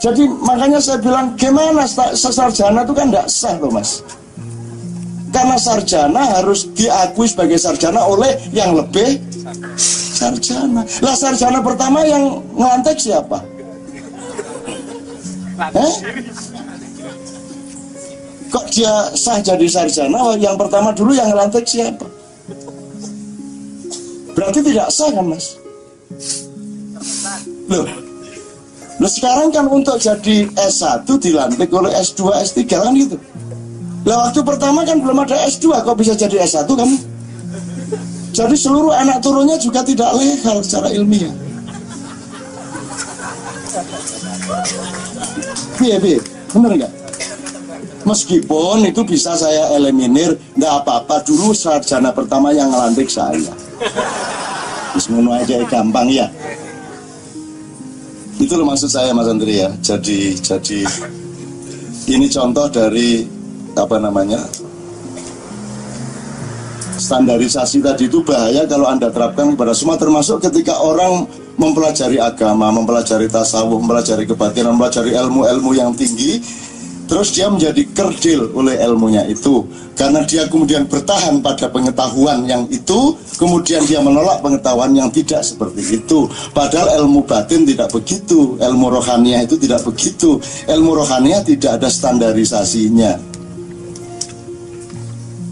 Jadi makanya saya bilang, gimana sarjana itu kan tidak sah loh mas. Karena sarjana harus diakui sebagai sarjana oleh yang lebih sarjana. Lah sarjana pertama yang ngelantik siapa? Kok dia sah jadi sarjana? Yang pertama dulu yang ngelantik siapa? Berarti tidak sah kan mas? Loh sekarang kan untuk jadi S1 dilantik oleh S2, S3 kan gitu. Lah waktu pertama kan belum ada S2, kok bisa jadi S1 kamu? Jadi seluruh anak turunnya juga tidak legal secara ilmiah. Iya, bener nggak? Meskipun itu bisa saya eliminir, nggak apa-apa, dulu sarjana pertama yang ngelantik saya. Semuanya aja gampang ya. Itu loh maksud saya Mas Andri ya. Jadi ini contoh dari apa namanya, standarisasi tadi itu bahaya kalau Anda terapkan kepada semua, termasuk ketika orang mempelajari agama, mempelajari tasawuf, mempelajari kebatinan, mempelajari ilmu-ilmu yang tinggi, terus dia menjadi kerdil oleh ilmunya itu, karena dia kemudian bertahan pada pengetahuan yang itu, kemudian dia menolak pengetahuan yang tidak seperti itu. Padahal ilmu batin tidak begitu, ilmu rohaniah itu tidak begitu. Ilmu rohaniah tidak ada standarisasinya.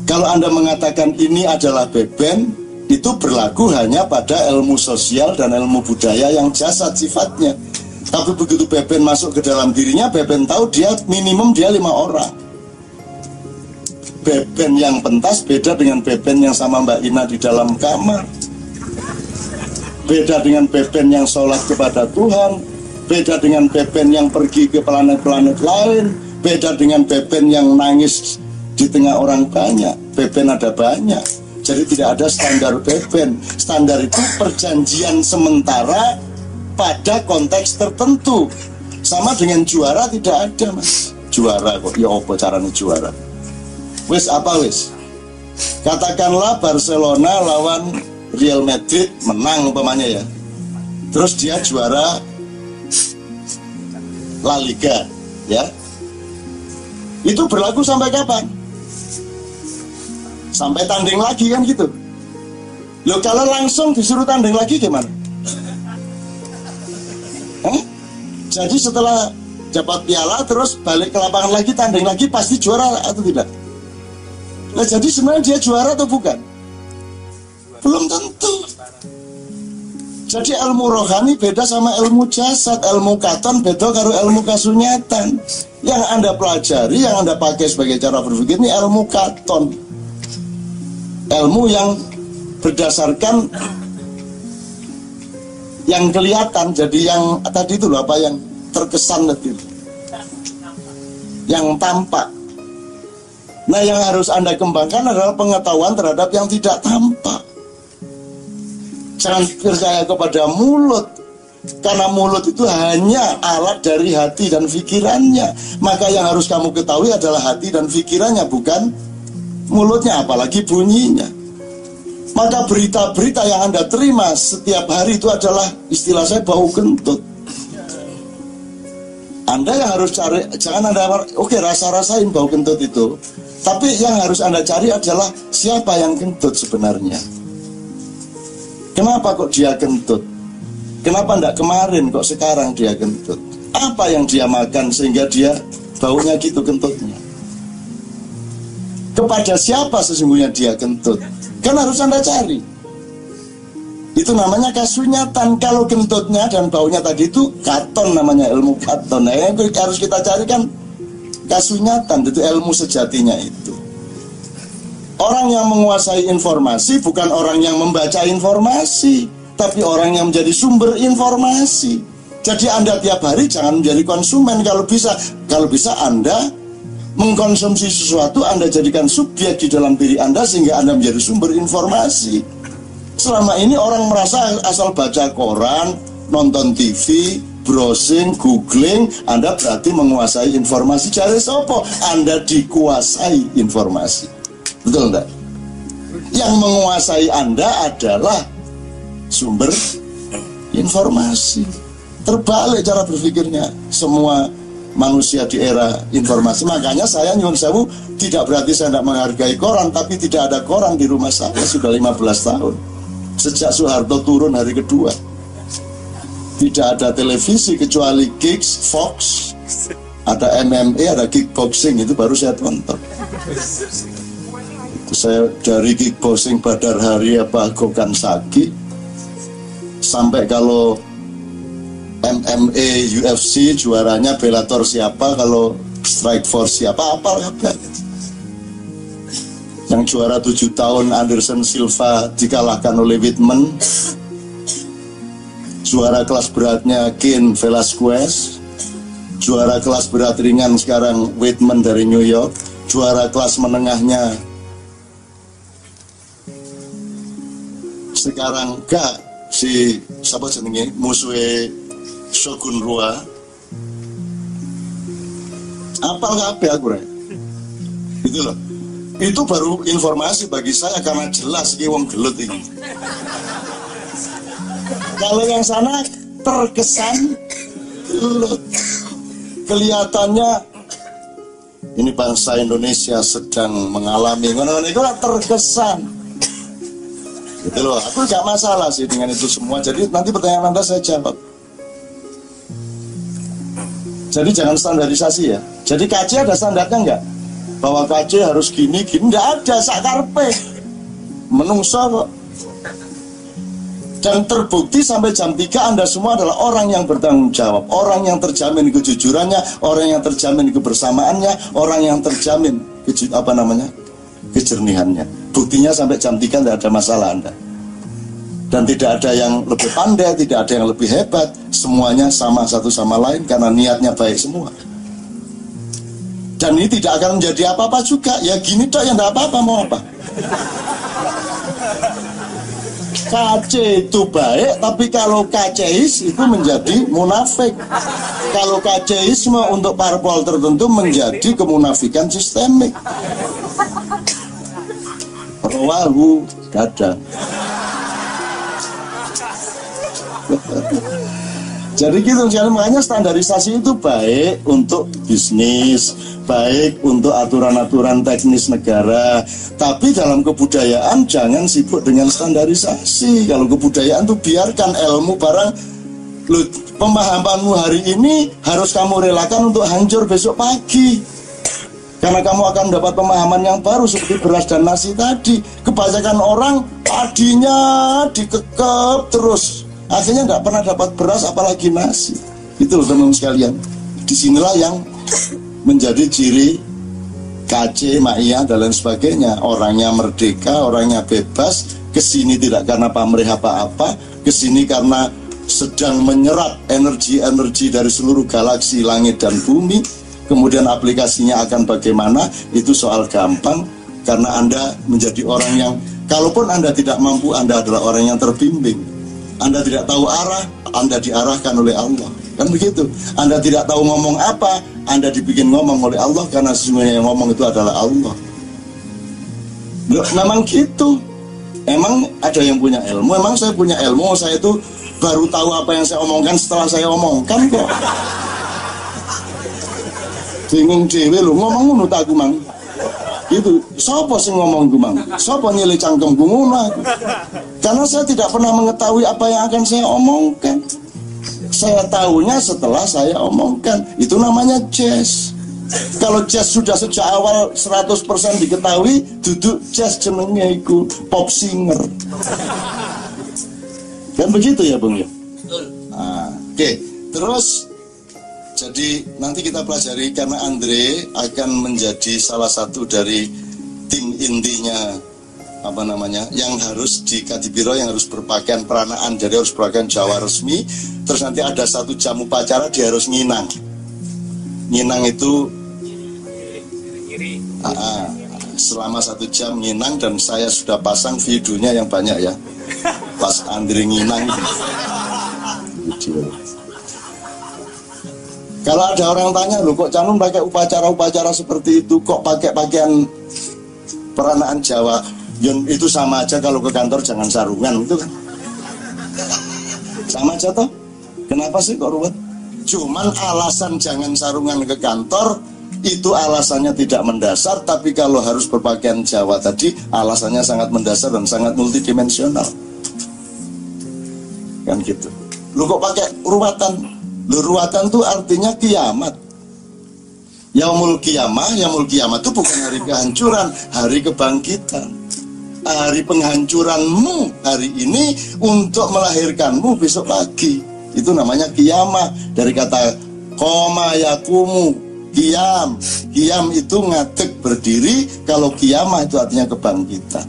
Kalau Anda mengatakan ini adalah beben, itu berlaku hanya pada ilmu sosial dan ilmu budaya yang jasad sifatnya. Tapi begitu beben masuk ke dalam dirinya, beben tahu dia minimum dia 5 orang. Beben yang pentas beda dengan beben yang sama Mbak Ina di dalam kamar. Beda dengan beben yang sholat kepada Tuhan. Beda dengan beben yang pergi ke planet-planet lain. Beda dengan beben yang nangis di tengah orang banyak. Beben ada banyak. Jadi tidak ada standar beben. Standar itu perjanjian sementara pada konteks tertentu. Sama dengan juara tidak ada mas. Juara kok, ya apa caranya juara? Wis apa wis? Katakanlah Barcelona lawan Real Madrid menang umpamanya ya. Terus dia juara La Liga ya. Itu berlaku sampai kapan? Sampai tanding lagi kan gitu. Loh kalau langsung disuruh tanding lagi gimana? Jadi setelah dapat piala terus balik ke lapangan lagi, tanding lagi, pasti juara atau tidak? Nah jadi sebenarnya dia juara atau bukan? Belum tentu. Jadi ilmu rohani beda sama ilmu jasad. Ilmu katon beda karo ilmu kasunyatan. Yang Anda pelajari, yang Anda pakai sebagai cara berpikir ini ilmu katon. Ilmu yang berdasarkan yang kelihatan, jadi yang tadi itu loh, apa yang terkesan itu, yang tampak. Nah yang harus Anda kembangkan adalah pengetahuan terhadap yang tidak tampak. Jangan percaya kepada mulut, karena mulut itu hanya alat dari hati dan pikirannya. Maka yang harus kamu ketahui adalah hati dan pikirannya, bukan mulutnya, apalagi bunyinya. Maka berita-berita yang Anda terima setiap hari itu adalah, istilah saya, bau kentut. Anda yang harus cari, jangan Anda, oke, rasa-rasain bau kentut itu, tapi yang harus Anda cari adalah siapa yang kentut sebenarnya. Kenapa kok dia kentut? Kenapa enggak kemarin, kok sekarang dia kentut? Apa yang dia makan sehingga dia baunya gitu kentutnya? Kepada siapa sesungguhnya dia kentut? Kan harus Anda cari. Itu namanya kasunyatan. Kalau kentutnya dan baunya tadi itu katon, namanya ilmu katon. Nah yang harus kita cari kan kasunyatan, itu ilmu sejatinya itu. Orang yang menguasai informasi bukan orang yang membaca informasi, tapi orang yang menjadi sumber informasi. Jadi Anda tiap hari jangan menjadi konsumen. Kalau bisa Anda mengkonsumsi sesuatu, Anda jadikan subjek di dalam diri Anda sehingga Anda menjadi sumber informasi. Selama ini orang merasa asal baca koran, nonton TV, browsing, googling, Anda berarti menguasai informasi. Cari sopo, Anda dikuasai informasi. Betul enggak? Yang menguasai Anda adalah sumber informasi. Terbalik cara berpikirnya semua manusia di era informasi. Makanya saya nyuwun sewu, tidak berarti saya tidak menghargai koran, tapi tidak ada koran di rumah saya sudah 15 tahun. Sejak Soeharto turun hari kedua. Tidak ada televisi kecuali Gigs, Fox, ada MMA, ada kickboxing, itu baru saya tonton. Itu saya dari kickboxing Badar Hari Gokan Saki sampai kalau MMA, UFC juaranya Bellator siapa, kalau Strikeforce siapa, apa. Yang juara 7 tahun Anderson Silva dikalahkan oleh Whitman. Juara kelas beratnya Cain Velasquez. Juara kelas berat ringan sekarang Whitman dari New York. Juara kelas menengahnya sekarang si siapa jenenge musuhnya Shogun Rua. Apal kabeh aku rek. Itu loh. Itu baru informasi bagi saya karena jelas iki wong gelut ini. Kalau yang sana terkesan gelut. Kelihatannya ini bangsa Indonesia sedang mengalami ngono-ngono itu terkesan. Gitu loh. Aku gak masalah sih dengan itu semua. Jadi nanti pertanyaan Anda saya jawab. Jadi jangan standarisasi ya. Jadi KC ada standarnya enggak? Bahwa KC harus gini, enggak ada, sakarpe. Menungso kok. Dan terbukti sampai jam 3 Anda semua adalah orang yang bertanggung jawab. Orang yang terjamin kejujurannya, orang yang terjamin kebersamaannya, orang yang terjamin kejernihannya. Buktinya sampai jam 3 tidak ada masalah Anda. Dan tidak ada yang lebih pandai, tidak ada yang lebih hebat. Semuanya sama satu sama lain karena niatnya baik semua. Dan ini tidak akan menjadi apa-apa juga. Ya gini toh, ya tidak apa-apa, mau apa. KC itu baik, tapi kalau KCis itu menjadi munafik. Kalau KCisme untuk parpol tertentu menjadi kemunafikan sistemik. Rawahu kadang. Jadi gitu, makanya standarisasi itu baik untuk bisnis, baik untuk aturan-aturan teknis negara. Tapi dalam kebudayaan jangan sibuk dengan standarisasi. Kalau kebudayaan tuh biarkan ilmu barang. Loh, pemahamanmu hari ini harus kamu relakan untuk hancur besok pagi. Karena kamu akan dapat pemahaman yang baru seperti beras dan nasi tadi. Kebanyakan orang padinya dikekep terus. Akhirnya nggak pernah dapat beras apalagi nasi. Itu loh teman-teman sekalian. Disinilah yang menjadi ciri KC, Ma'iyah dan lain sebagainya. Orangnya merdeka, orangnya bebas. Kesini tidak karena pamrih apa-apa. Kesini karena sedang menyerap energi-energi dari seluruh galaksi, langit dan bumi. Kemudian aplikasinya akan bagaimana, itu soal gampang. Karena Anda menjadi orang yang, kalaupun Anda tidak mampu, Anda adalah orang yang terbimbing. Anda tidak tahu arah, Anda diarahkan oleh Allah. Kan begitu. Anda tidak tahu ngomong apa, Anda dibikin ngomong oleh Allah. Karena sesungguhnya yang ngomong itu adalah Allah. Loh, memang gitu. Emang ada yang punya ilmu. Emang saya punya ilmu. Saya itu baru tahu apa yang saya omongkan setelah saya omongkan kok. Bingung dewe lu ngomong ngono tak aku mang. Itu sapa sing ngomong ku mang? Sapa nyilih cangkemku ngono aku. Karena saya tidak pernah mengetahui apa yang akan saya omongkan. Saya tahunya setelah saya omongkan. Itu namanya jazz. Kalau jazz sudah sejak awal 100% diketahui, duduk jazz jenenge iku pop singer. Kan begitu ya Bung ya? Nah, oke. Terus jadi nanti kita pelajari karena Andre akan menjadi salah satu dari tim intinya yang harus di Kadipiro, yang harus berpakaian peranaan, jadi harus berpakaian Jawa resmi. Terus nanti ada 1 jam upacara dia harus nginang. Nginang itu selama 1 jam nginang, dan saya sudah pasang videonya yang banyak ya. Pas Andre nginang video. Kalau ada orang tanya, loh kok Canun pakai upacara-upacara seperti itu, kok pakai pakaian peranaan Jawa? Itu sama aja kalau ke kantor jangan sarungan, itu kan sama aja toh. Kenapa sih kok ruwet? Cuman alasan jangan sarungan ke kantor itu alasannya tidak mendasar, tapi kalau harus berpakaian Jawa tadi alasannya sangat mendasar dan sangat multidimensional. Kan gitu. Lu kok pakai ruwatan? Lu ruwatan tuh artinya kiamat. Yaumul kiamah itu bukan hari kehancuran, hari kebangkitan. Hari penghancuranmu hari ini untuk melahirkanmu besok pagi. Itu namanya kiamah. Dari kata koma yakumu, kiam. Kiam itu ngadeg berdiri, kalau kiamah itu artinya kebangkitan.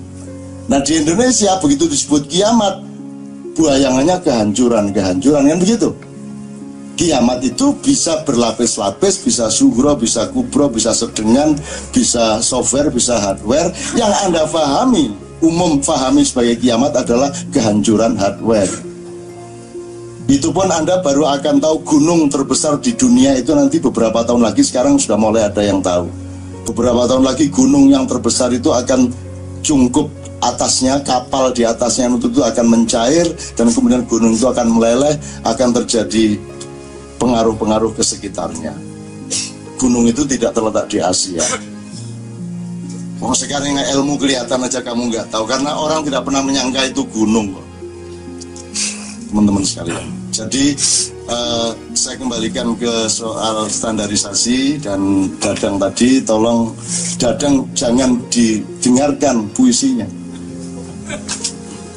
Nah di Indonesia begitu disebut kiamat, bayangannya kehancuran kan begitu. Kiamat itu bisa berlapis-lapis, bisa sugro, bisa kubro, bisa sedengan, bisa software, bisa hardware. Yang Anda pahami, umum pahami sebagai kiamat adalah kehancuran hardware. Itu pun Anda baru akan tahu gunung terbesar di dunia itu nanti beberapa tahun lagi. Sekarang sudah mulai ada yang tahu. Beberapa tahun lagi gunung yang terbesar itu akan cungkup atasnya, kapal di atasnya itu akan mencair, dan kemudian gunung itu akan meleleh, akan terjadi pengaruh-pengaruh ke sekitarnya. Gunung itu tidak terletak di Asia. Oh sekarang ilmu kelihatan aja kamu nggak tahu, karena orang tidak pernah menyangka itu gunung, teman-teman sekalian. Jadi saya kembalikan ke soal standarisasi dan Dadang tadi. Tolong Dadang jangan didengarkan puisinya,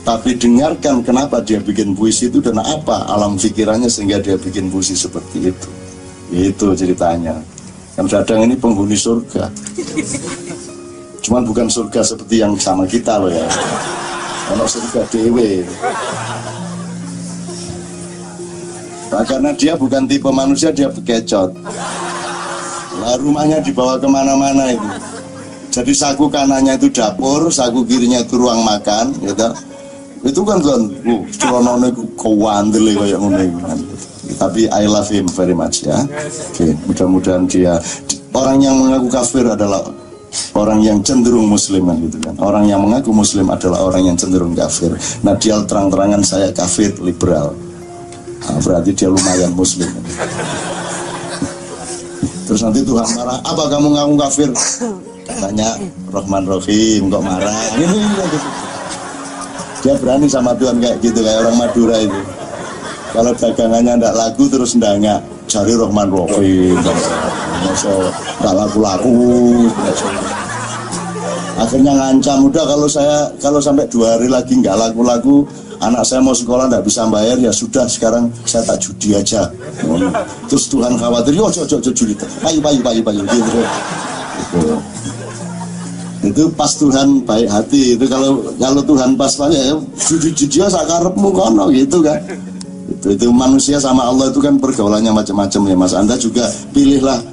tapi dengarkan kenapa dia bikin puisi itu dan apa alam pikirannya sehingga dia bikin puisi seperti itu. Itu ceritanya. Kan Dadang ini penghuni surga. Cuman bukan surga seperti yang sama kita loh ya. Ono surga dewe. Nah, karena dia bukan tipe manusia, dia bekecot. Lah rumahnya dibawa kemana-mana itu. Jadi saku kanannya itu dapur, saku kirinya itu ruang makan, gitu. Itu kan celonone kewandel kayak ngono kan. Tapi I love him very much ya. Oke, mudah-mudahan dia, orang yang mengaku kafir adalah orang yang cenderung muslim kan gitu kan. Orang yang mengaku muslim adalah orang yang cenderung kafir. Nah dia terang-terangan saya kafir liberal. Nah, berarti dia lumayan muslim. Terus nanti Tuhan marah, apa kamu ngaku kafir? Katanya Rahman Rahim, kok marah? Gitu. Dia berani sama Tuhan kayak gitu, kayak orang Madura itu. Kalau dagangannya ndak laku terus ndangak, cari Rahman Rahim. Masa nggak laku-laku. Akhirnya ngancam, udah kalau sampai 2 hari lagi nggak laku-laku, anak saya mau sekolah nggak bisa bayar, ya sudah sekarang saya tak judi aja. Terus Tuhan khawatir, yo judi, payu gitu. Itu pas Tuhan baik hati. Itu kalau Tuhan pas ya judi sakarepmu kono gitu kan. Itu manusia sama Allah itu kan pergaulannya macam-macam ya Mas. Anda juga pilihlah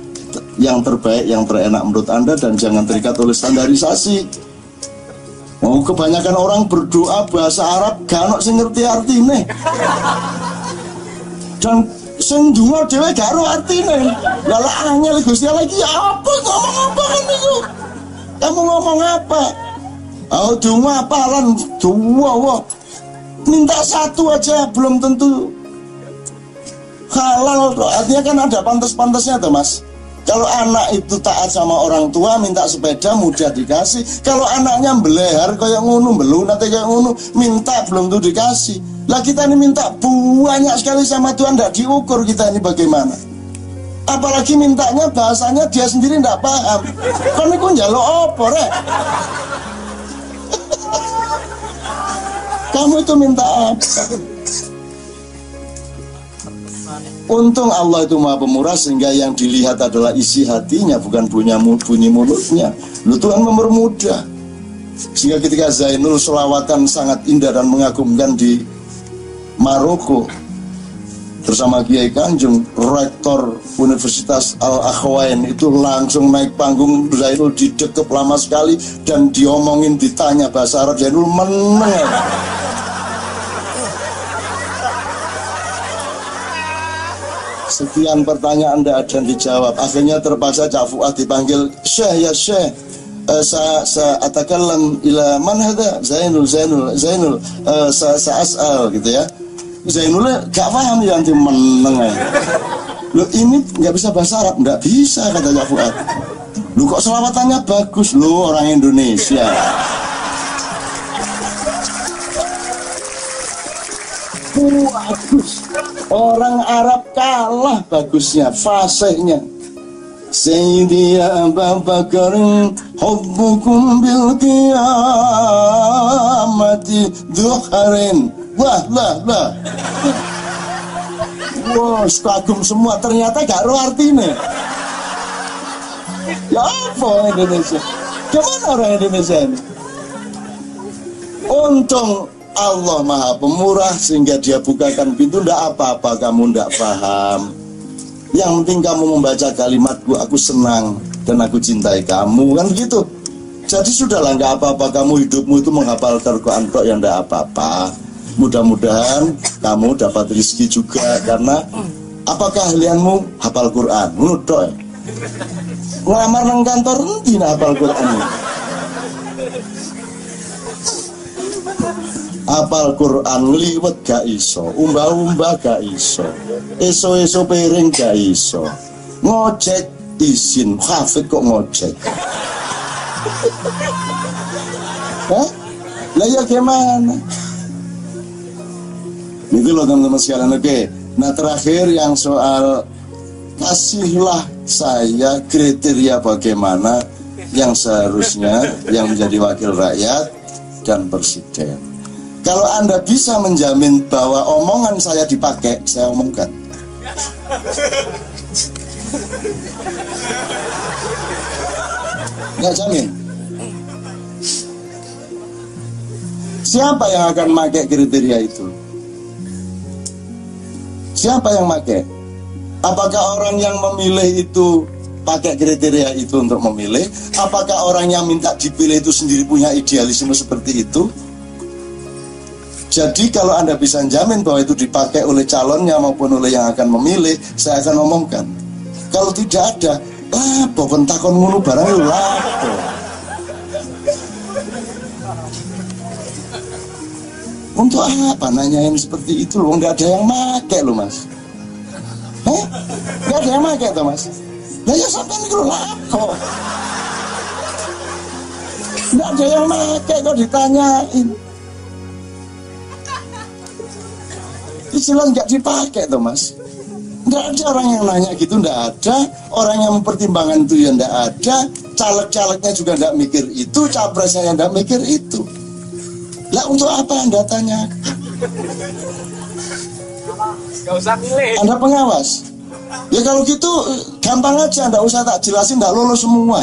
yang terbaik, yang terenak menurut Anda, dan jangan terikat oleh standarisasi. Mau kebanyakan orang berdoa bahasa Arab gak ono sing ngerti artine. Dan sing ndonga dhewe gak ero artine. Lah angel Gusti Allah iki apa ngomong apa kan niku? Kamu ngomong apa? Oh donga apalan dua. Minta satu aja belum tentu halal. Artinya kan ada pantas-pantasnya tuh Mas. Kalau anak itu taat sama orang tua, minta sepeda mudah dikasih. Kalau anaknya belehar kayak ngono, belum nanti kayak ngono, minta belum tuh dikasih. Lah kita ini minta banyak sekali sama Tuhan, tidak diukur kita ini bagaimana. Apalagi mintanya bahasanya dia sendiri tidak paham. Kan itu njaluk apa rek? Kamu itu minta apa? Untung Allah itu maha pemurah sehingga yang dilihat adalah isi hatinya, bukan bunyi mulutnya. Lu Tuhan mempermudah. Sehingga ketika Zainul selawatan sangat indah dan mengagumkan di Maroko bersama Kiai Kanjeng, rektor Universitas Al-Akhwain itu langsung naik panggung. Zainul didekep lama sekali dan diomongin, ditanya bahasa Arab, Zainul meneng. Sekian pertanyaan tidak ada yang dijawab. Akhirnya terpaksa Cak Fuad dipanggil, Syekh ya Syekh, saya atakallam ila man hada Zainul, saya as'al gitu ya. Zainul gak paham ya nanti meneng ya. Loh ini nggak bisa bahasa Arab, nggak bisa kata Cak Fuad. Loh kok selawatannya bagus, loh orang Indonesia. Bagus, orang Arab kalah bagusnya, fasihnya. Sayyidi Abu Bakar hubbukum bil qiyamati dhuharin. Wah. Wah, kagum semua, ternyata gak roh artinya. Ya apa Indonesia? Gimana orang Indonesia ini? Untung Allah Maha Pemurah sehingga dia bukakan pintu. Ndak apa-apa kamu ndak paham. Yang penting kamu membaca kalimatku, aku senang dan aku cintai kamu, kan gitu. Jadi sudahlah, nggak apa-apa kamu hidupmu itu menghafal Al-Quran kok, ya ndak apa-apa. Mudah-mudahan kamu dapat rezeki juga, karena apa keahlianmu hafal Quran? Menurut ngelamar nang kantor nanti hafal Quran. Hafal Quran liwet gak iso, umbah-umbah gak iso, eso-eso piring gak iso, ngojek izin, hafid kok ngojek. Hah? Lah ya gimana? Itu loh teman-teman sekalian. Oke. Nah terakhir yang soal kasihlah saya kriteria bagaimana yang seharusnya yang menjadi wakil rakyat dan presiden. Kalau Anda bisa menjamin bahwa omongan saya dipakai, saya omongkan. Nggak jamin. Siapa yang akan pakai kriteria itu? Siapa yang pakai? Apakah orang yang memilih itu pakai kriteria itu untuk memilih? Apakah orang yang minta dipilih itu sendiri punya idealisme seperti itu? Jadi kalau Anda bisa jamin bahwa itu dipakai oleh calonnya maupun oleh yang akan memilih, saya akan omongkan. Kalau tidak ada, boben takon ngono barang lu lapo. Untuk apa nanyain seperti itu loh? Nggak ada yang make loh mas. Nggak ada yang make tuh mas. Nah ya sampai ini loh lapo. Nggak ada yang make kok ditanyain. Istilah nggak dipakai tuh mas. Nggak ada orang yang nanya gitu, nggak ada. Orang yang mempertimbangkan itu ya nggak ada. Caleg-calegnya juga nggak mikir itu, capresnya yang nggak mikir itu. Lah untuk apa Anda tanya? Gak usah pilih. Anda pengawas. Ya kalau gitu gampang aja, nggak usah tak jelasin, nggak lolos semua.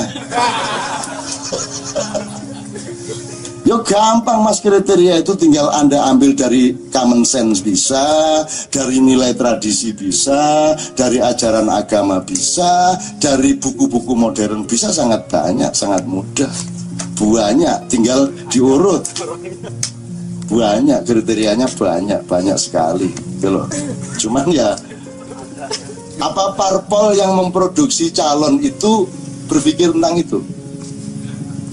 Yo gampang mas, kriteria itu tinggal Anda ambil dari common sense bisa, dari nilai tradisi bisa, dari ajaran agama bisa, dari buku-buku modern bisa, sangat banyak, sangat mudah. Banyak, tinggal diurut. Banyak, kriterianya banyak sekali gitu loh. Cuman ya apa parpol yang memproduksi calon itu berpikir tentang itu?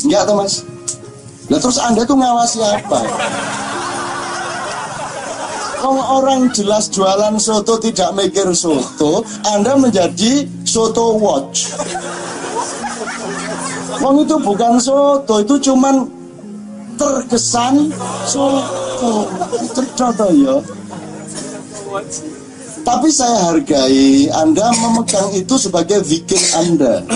Enggak tuh mas. Nah terus Anda tuh ngawasi apa? Kalau orang jelas jualan soto tidak mikir soto, Anda menjadi soto watch. Wong itu bukan soto, itu cuman terkesan soto. Itu contoh ya. Tapi saya hargai Anda memegang itu sebagai zikir Anda.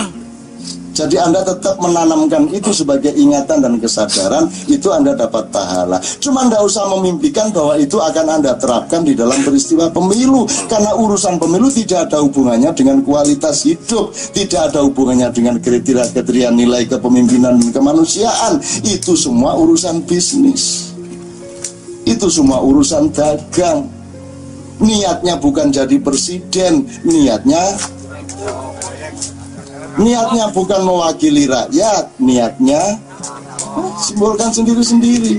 Jadi Anda tetap menanamkan itu sebagai ingatan dan kesadaran, itu Anda dapat pahala. Cuma Anda usah memimpikan bahwa itu akan Anda terapkan di dalam peristiwa pemilu. Karena urusan pemilu tidak ada hubungannya dengan kualitas hidup, tidak ada hubungannya dengan kriteria nilai kepemimpinan dan kemanusiaan. Itu semua urusan bisnis. Itu semua urusan dagang. Niatnya bukan jadi presiden, niatnya bukan mewakili rakyat, niatnya simbolkan sendiri-sendiri.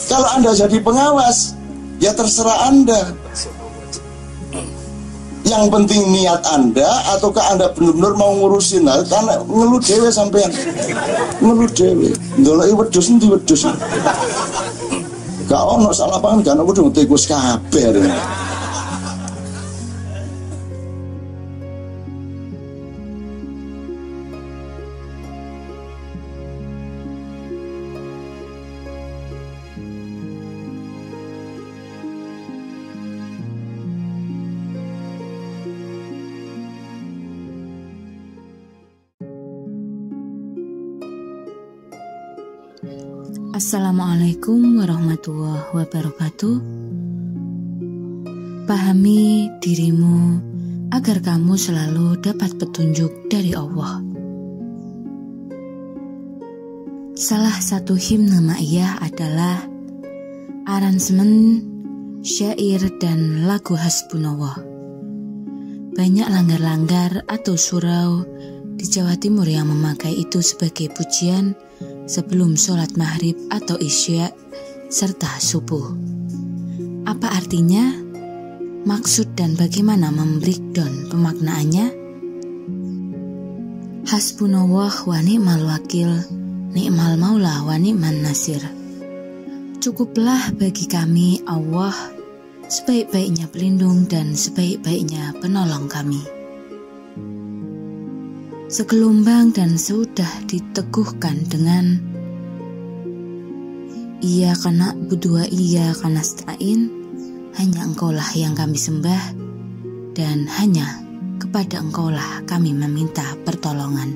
Kalau Anda jadi pengawas, ya terserah Anda. Yang penting niat Anda, ataukah Anda benar-benar mau ngurusin hal, karena ngeluh dewe sampean. Ngeluh dewe. Ndoloki wedhus endi wedhus. Gak ono salah paham kan aku udah tikus kabeh. Assalamualaikum warahmatullahi wabarakatuh. Pahami dirimu agar kamu selalu dapat petunjuk dari Allah. Salah satu himne Ma'iyah adalah aransemen, syair, dan lagu Hasbunallah. Banyak langgar-langgar atau surau di Jawa Timur yang memakai itu sebagai pujian sebelum sholat maghrib atau isya serta subuh. Apa artinya? Maksud dan bagaimana membreakdown pemaknaannya? Hasbunallah wa ni'mal wakil, ni'mal maula wa ni'man nasir. Cukuplah bagi kami Allah sebaik-baiknya pelindung dan sebaik-baiknya penolong kami. Segelombang dan sudah diteguhkan dengan iya kana budua iya kana stain, hanya engkaulah yang kami sembah dan hanya kepada engkaulah kami meminta pertolongan.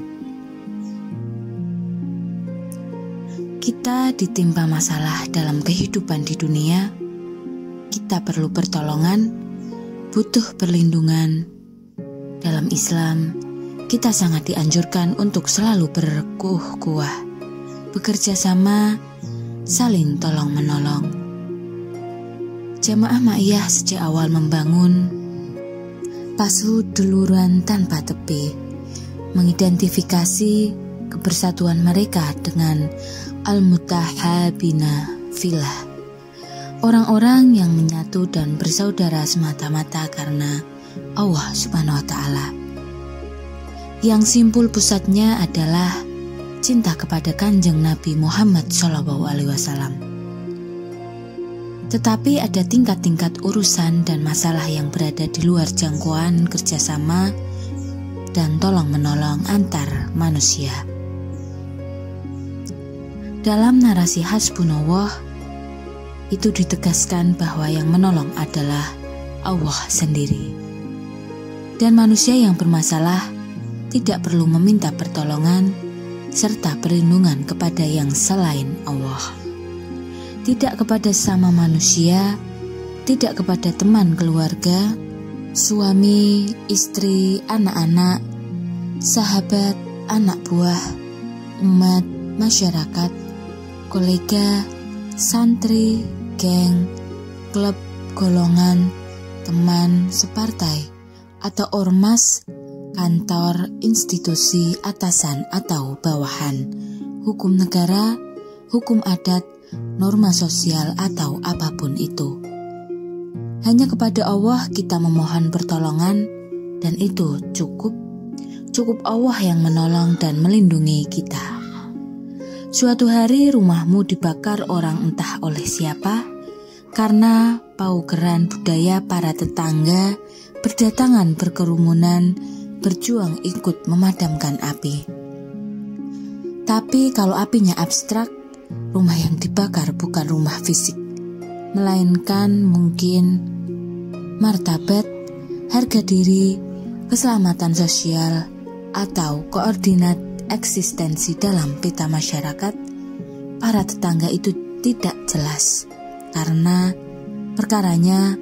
Kita ditimpa masalah dalam kehidupan di dunia, kita perlu pertolongan, butuh perlindungan. Dalam Islam, kita sangat dianjurkan untuk selalu berkuah-kuah, bekerja sama, saling tolong-menolong. Jamaah Ma'iyah sejak awal membangun pasu duluran tanpa tepi, mengidentifikasi kebersatuan mereka dengan al-mutahabina fillah, orang-orang yang menyatu dan bersaudara semata-mata karena Allah Subhanahu wa Ta'ala. Yang simpul pusatnya adalah cinta kepada Kanjeng Nabi Muhammad SAW. Tetapi ada tingkat-tingkat urusan dan masalah yang berada di luar jangkauan kerjasama dan tolong-menolong antar manusia. Dalam narasi Hasbunallah, itu ditegaskan bahwa yang menolong adalah Allah sendiri. Dan manusia yang bermasalah tidak perlu meminta pertolongan serta perlindungan kepada yang selain Allah. Tidak kepada sesama manusia, tidak kepada teman keluarga, suami, istri, anak-anak, sahabat, anak buah, umat, masyarakat, kolega, santri, geng, klub, golongan, teman, separtai, atau ormas, kantor, institusi, atasan atau bawahan, hukum negara, hukum adat, norma sosial atau apapun itu. Hanya kepada Allah kita memohon pertolongan dan itu cukup Allah yang menolong dan melindungi kita. Suatu hari rumahmu dibakar orang entah oleh siapa karena paugeran budaya para tetangga berdatangan berkerumunan berjuang ikut memadamkan api. Tapi kalau apinya abstrak, rumah yang dibakar bukan rumah fisik, melainkan mungkin martabat, harga diri, keselamatan sosial, atau koordinat eksistensi dalam peta masyarakat. Para tetangga itu tidak jelas, karena perkaranya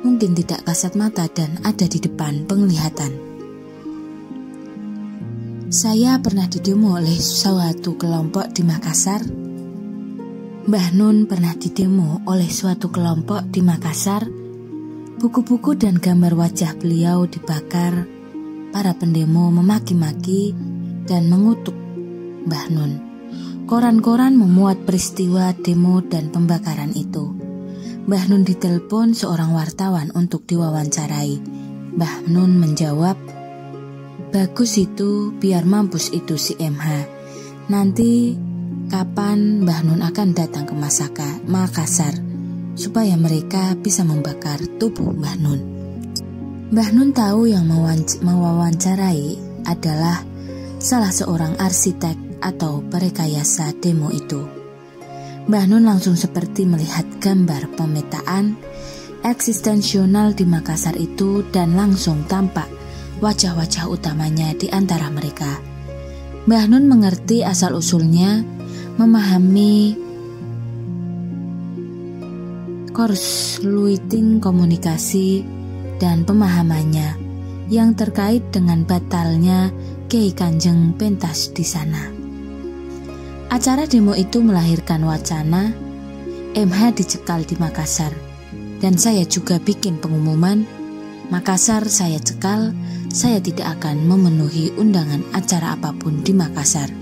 mungkin tidak kasat mata dan ada di depan penglihatan. Saya pernah didemo oleh suatu kelompok di Makassar. Mbah Nun pernah didemo oleh suatu kelompok di Makassar. Buku-buku dan gambar wajah beliau dibakar. Para pendemo memaki-maki dan mengutuk Mbah Nun. Koran-koran memuat peristiwa demo dan pembakaran itu. Mbah Nun ditelepon seorang wartawan untuk diwawancarai. Mbah Nun menjawab, "Bagus itu, biar mampus itu si MH. Nanti kapan Mbah Nun akan datang ke Makassar? supaya mereka bisa membakar tubuh Mbah Nun. Mbah Nun tahu yang mewawancarai adalah salah seorang arsitek atau perekayasa demo itu. Mbah Nun langsung seperti melihat gambar pemetaan eksistensional di Makassar itu dan langsung tampak wajah-wajah utamanya di antara mereka. Mbah Nun mengerti asal-usulnya, memahami korsluiting komunikasi dan pemahamannya yang terkait dengan batalnya Kiai Kanjeng pentas di sana. Acara demo itu melahirkan wacana MH dicekal di Makassar, dan saya juga bikin pengumuman, Makassar saya cekal, saya tidak akan memenuhi undangan acara apapun di Makassar.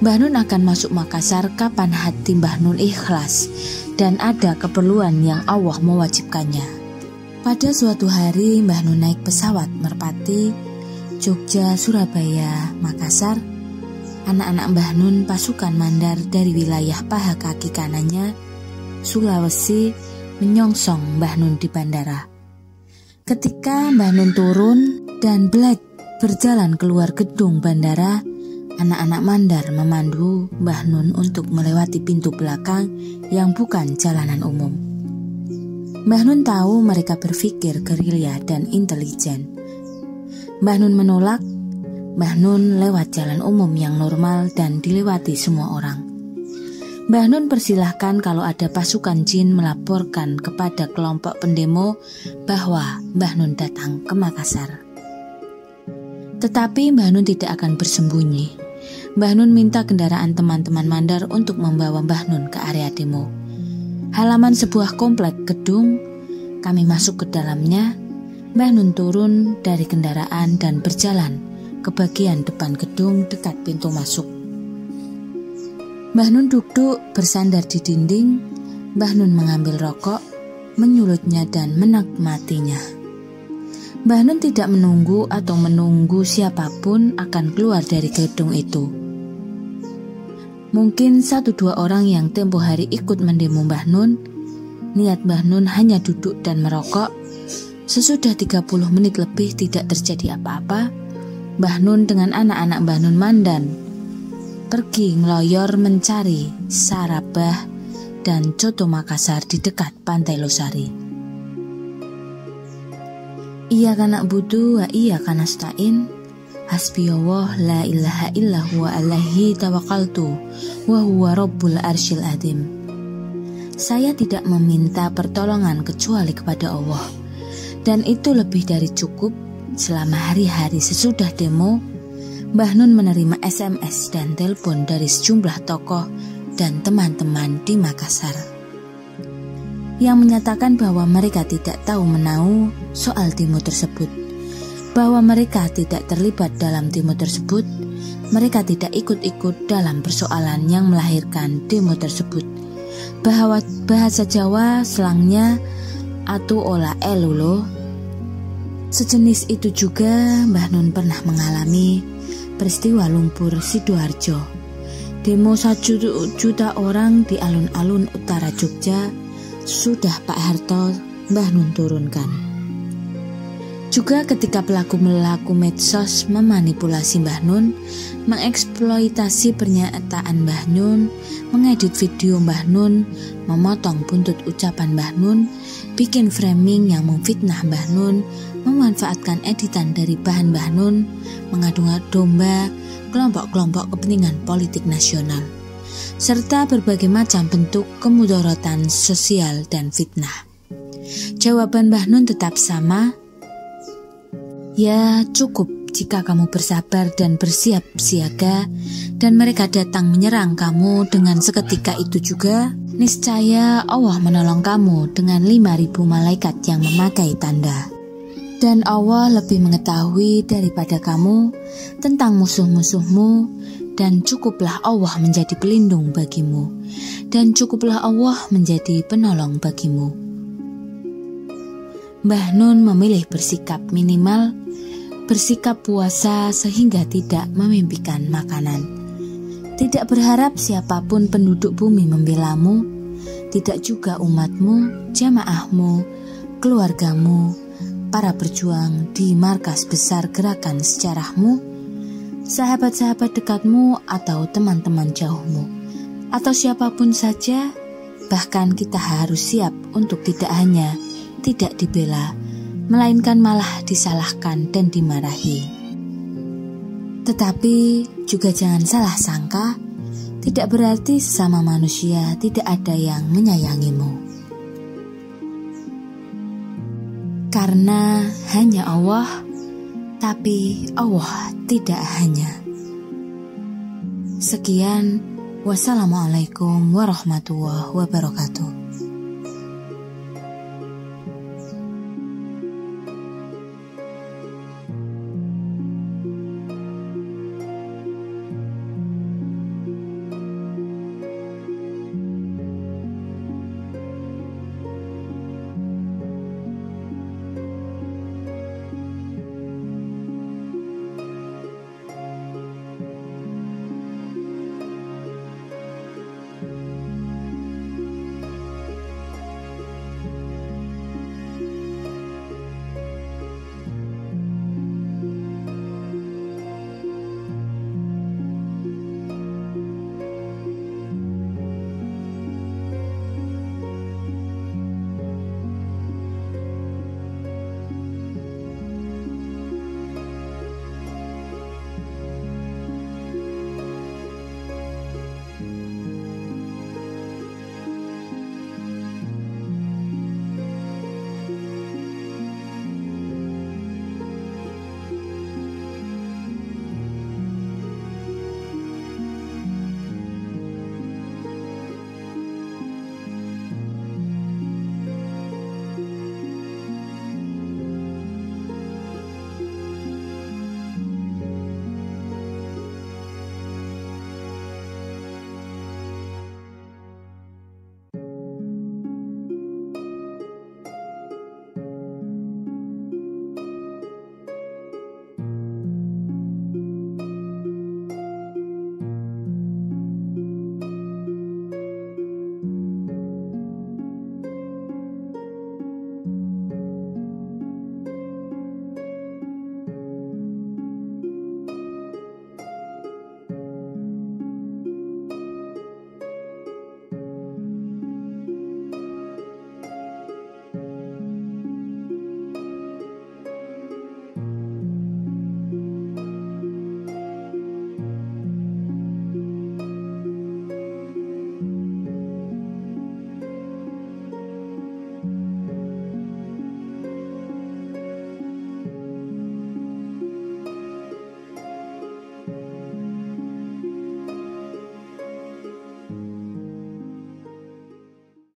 Mbah Nun akan masuk Makassar kapan hati Mbah Nun ikhlas dan ada keperluan yang Allah mewajibkannya. Pada suatu hari Mbah Nun naik pesawat Merpati, Jogja, Surabaya, Makassar. Anak-anak Mbah Nun pasukan Mandar dari wilayah paha kaki kanannya, Sulawesi, menyongsong Mbah Nun di bandara. Ketika Mbah Nun turun dan berjalan keluar gedung bandara, anak-anak Mandar memandu Mbah Nun untuk melewati pintu belakang yang bukan jalanan umum. Mbah Nun tahu mereka berpikir gerilya dan intelijen. Mbah Nun menolak. Mbah Nun lewat jalan umum yang normal dan dilewati semua orang. Mbah Nun persilahkan kalau ada pasukan jin melaporkan kepada kelompok pendemo bahwa Mbah Nun datang ke Makassar. Tetapi Mbah Nun tidak akan bersembunyi. Mbah Nun minta kendaraan teman-teman Mandar untuk membawa Mbah Nun ke area demo. Halaman sebuah komplek gedung, kami masuk ke dalamnya. Mbah Nun turun dari kendaraan dan berjalan ke bagian depan gedung dekat pintu masuk. Mbah Nun duduk bersandar di dinding. Mbah Nun mengambil rokok, menyulutnya dan menikmatinya. Mbah Nun tidak menunggu siapapun akan keluar dari gedung itu. Mungkin 1-2 orang yang tempo hari ikut mendemo Mbah Nun. Niat Mbah Nun hanya duduk dan merokok. Sesudah 30 menit lebih tidak terjadi apa-apa. Mbah Nun dengan anak-anak Mbah Nun Mandan pergi ngeloyor mencari sarabah dan coto Makassar di dekat Pantai Losari. Iya kana budu wa iya kana stain, hasbiyallah la ilaha illa huwa alaihi tawakkaltu wa huwa rabbul arsyil azim. Saya tidak meminta pertolongan kecuali kepada Allah, dan itu lebih dari cukup. Selama hari-hari sesudah demo, Mbah Nun menerima SMS dan telepon dari sejumlah tokoh dan teman-teman di Makassar yang menyatakan bahwa mereka tidak tahu menahu soal demo tersebut, bahwa mereka tidak terlibat dalam demo tersebut, mereka tidak ikut-ikut dalam persoalan yang melahirkan demo tersebut, bahwa bahasa Jawa selangnya atu ola elulo. Sejenis itu juga Mbah Nun pernah mengalami peristiwa lumpur Sidoarjo. Demo 1 juta orang di alun-alun utara Jogja sudah Pak Harto Mbah Nun turunkan. Juga ketika pelaku medsos memanipulasi Mbah Nun, mengeksploitasi pernyataan Mbah Nun, mengedit video Mbah Nun, memotong buntut ucapan Mbah Nun, bikin framing yang memfitnah Mbah Nun, memanfaatkan editan dari bahan Mbah Nun, mengadu domba kelompok-kelompok kepentingan politik nasional, serta berbagai macam bentuk kemudorotan sosial dan fitnah. Jawaban Mbah Nun tetap sama, ya cukup jika kamu bersabar dan bersiap siaga dan mereka datang menyerang kamu dengan seketika itu juga, niscaya Allah menolong kamu dengan 5.000 malaikat yang memakai tanda. Dan Allah lebih mengetahui daripada kamu tentang musuh-musuhmu, dan cukuplah Allah menjadi pelindung bagimu, dan cukuplah Allah menjadi penolong bagimu. Mbah Nun memilih bersikap minimal, bersikap puasa sehingga tidak memimpikan makanan, tidak berharap siapapun penduduk bumi membelamu, tidak juga umatmu, jamaahmu, keluargamu, para berjuang di markas besar gerakan sejarahmu, sahabat-sahabat dekatmu atau teman-teman jauhmu, atau siapapun saja. Bahkan kita harus siap untuk tidak hanya tidak dibela, melainkan malah disalahkan dan dimarahi. Tetapi juga jangan salah sangka, tidak berarti sesama manusia tidak ada yang menyayangimu. Karena hanya Allah, tapi Allah tidak hanya. Sekian. Wassalamualaikum warahmatullahi wabarakatuh.